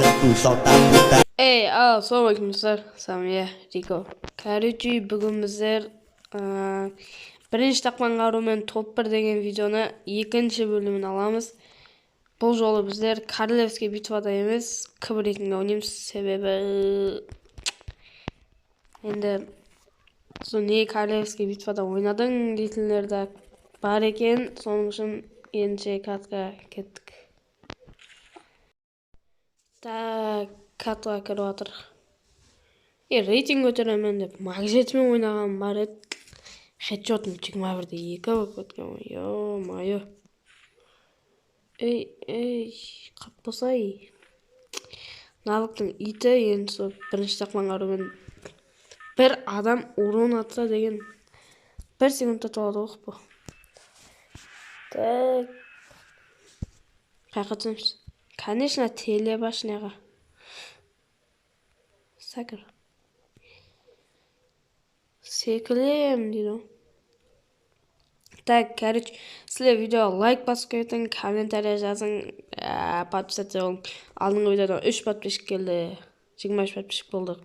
Assalamualaikum dostlar. Samia, Riko. Короче, бүгін біздер бірінші тапқан қарумен топ 1 деген видеоны екінші бөлімін аламыз. Бұл жолы біздер королевский битвада емес, К1 ретінде ойнаймыз. Себебі енді не королевский битвада ойнадың дейтіндер де бар екен. Соның үшін енше катқа кеттік. Катқа кіріп жатыр. Рейтинг көтеремін деп магжетімен ойнаған бар еді. Хедшотым 21-де 2 болып кеткен. Йо-майо. Қаппасай. Навыктың иті енді сол бірінші тақпан қарумен бір адам урон атса деген 1 секундта толады ғой бұл. Так. Қайқа түсеміз? Конечно, телебашняға. Сакыр. Секілем дейді. Так, короче, сілер видеоға лайк басып кетің, комментария жазың, подписаться болың. Алдыңғы видеодан 3 подписчик келді, 23 подписчик болдық.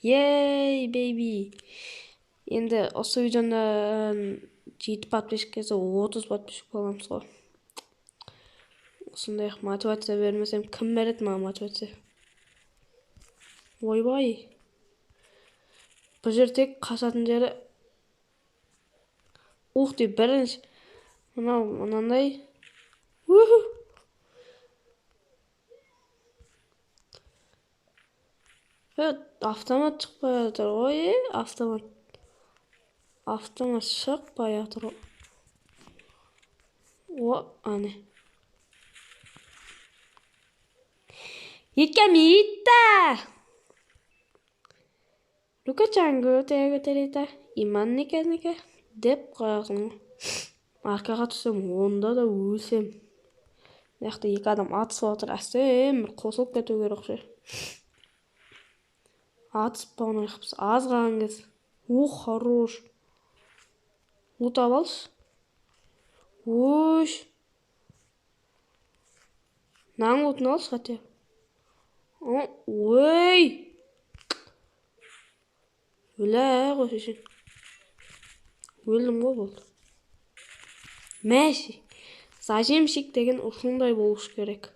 Ей, бейби. Енді осы видеодан 7 подписчик келсе 30 подписчик боламыз ғой. Осындай мотивация бермесем, кім береді маған мотивация? Ойбай. Бұл жер тек қашатын жері. Ух деп бірінші. Мынандай. Автомат шықпай жатыр ғой, автомат. Автомат шықпай жатыр. Ане. Иткамита! Лукачанго тегетерита. Иман неке деп қоясың. Арқаға түсем, онда да өлсем. Яқты 2 адам атысып отыр. Әстем бір қосылып кету керек ше. Атысып бағына қыпсы. Аз қалған кез. Хорош. Ұтап алшы. Ош. Наң ұтын алшы қате. Ой. Өлі ғой шешен. Өлдім ғой болды. Мәші. Зажемшік деген ұшындай болуш керек.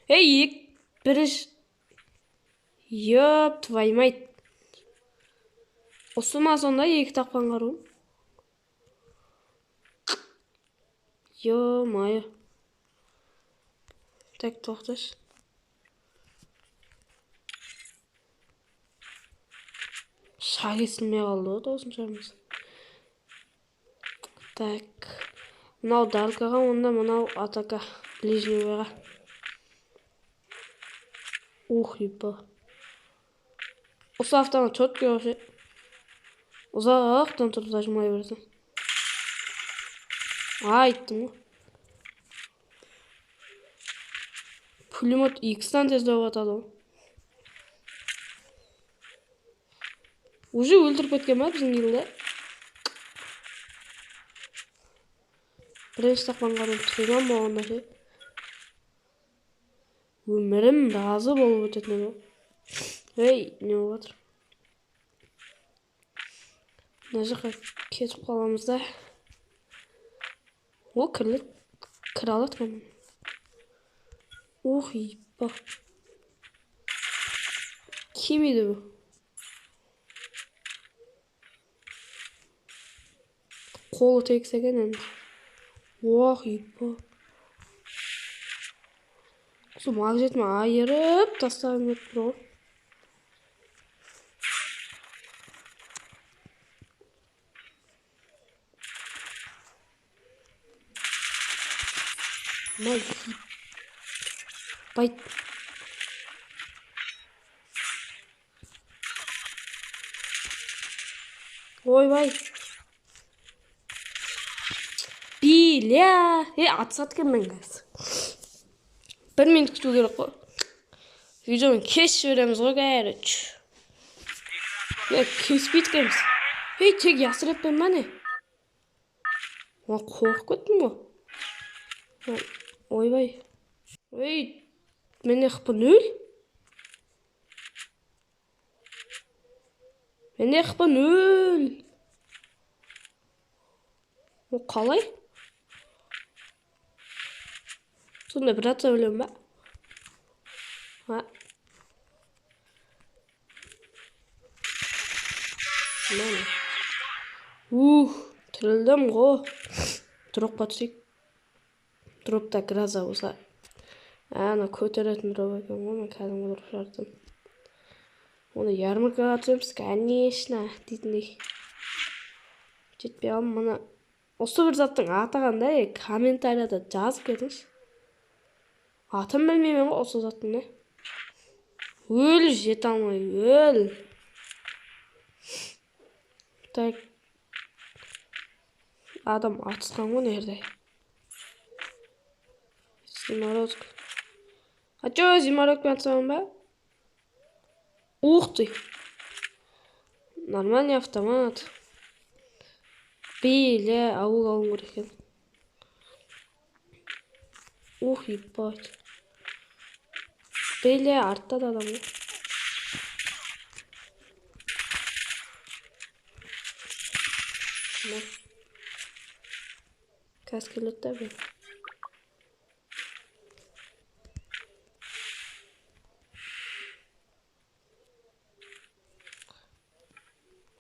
Біріш. Ёп, твой мать. Осыма сонда 2 тапқан қару. Йо-майо. Так, тоқташ. Шаг есілмей қалды ғой, тосын шағымыз. Так. Мынау далкаға, онда мынау атака. Ближний бойға. Епа. Осы автомат чөтке өше. Ұзақтан тұрып зажымай берсің. Айттым ғой. Пулемет X-тан тездеу атады ғой. Уже өлтіріп кеткен ма біздің елді? Бірінші тақпан қаруын түсірген болғанда ше. Өмірім разы болып өтетін еді. Не болып жатыр? Мына жаққа кетіп қаламыз да. Кіре алады кәдімгі. Епа. Кем еді бұл? Қолы тексеген әнді. Епа. Осы магжетіме айырып тастағым кетіп тұр ғой. Байт. Ойбай. Биля. Атсат кеммен кәз. 1 минут күту керек қой. Видеоны кесіп жібереміз ғой кәріч. Кеспейді кеміз. Тек ясыреппен ма не? Қорқып кеттім ғой. Ойбай. Ой, мен не қыпын өл? Мен не қыппын, өл. О, қалай? Сонда бір атса өлем ба? Ха. Мана. Тірілдім ғо. Дропқа түсейік. Дропта граза болса. Ана көтеретін дроп екен ғой, мен кәдімгі дроп жардым. Оны ярмаркаға түсеміз, конечно, дейтіндей. Жетпей алым, мұны. Осы бір заттың аты қандай, комментарияда жазып кетіңізші. Атын білмеймін ғой осы заттың не. Өл, жете алмай, өл. Так. Адам атысқан ғой нерде. Зимородка. А чё, зимородкпен атсамын ба? Ух ты. Нормальный автомат. Бейле, ауыл алым керек екен. Ух, ебать. Бейле, артта да адам ғой. Қазір келеді да бе.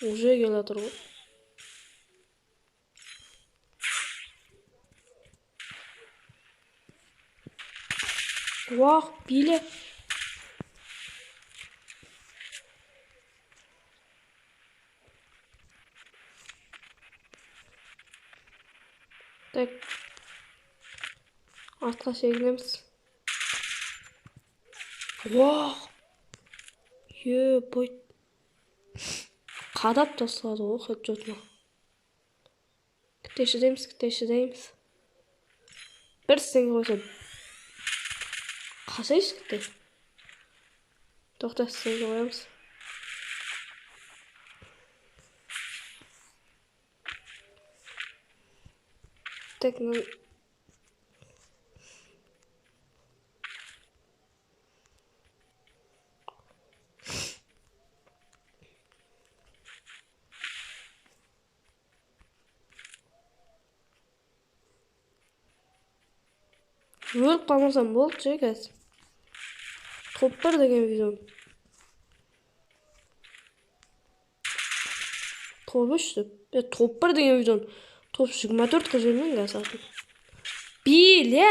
Уже келатыр ғой. Уақ, биле. Так. Артқа шегінеміз. Уақ. Ебать. Қадап тастады ғой хеджотына. Кітешідейміз. Бір істеңге қойса. Қашайшы кіте. Тоқта істеңге қоямыз. Так, өліп қалмасам болды же қазір. Топ бір деген видео. Топ үш деп. Топ бір деген видео. Топ 24 қызымен қазір. Биле,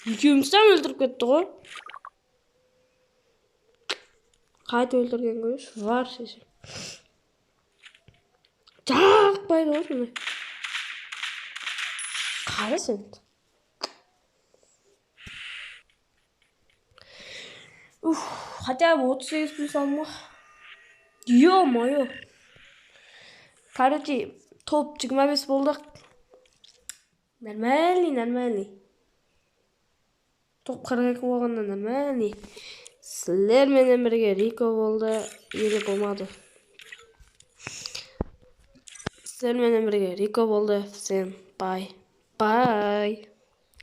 екеумізден өлтіріп кетті ғой. Қайта өлтірген көш. Var шеше. Жақпайды ғой сондай. Қара сен. Хотя бы 38 плюс алма. Ё-моё. Короче, топ 25 болдық. Нормальный. Топ 42 болғанда нормальный. Сілерменен бірге Рико болды, елі болмады. Сілерменен бірге Рико болды. Всем бай.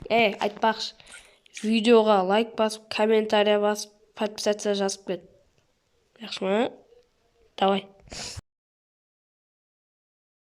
Айтпақшы. Видеоға лайк басып, комментария басып, подписаться жазып кет. Жақсы ма? Давай.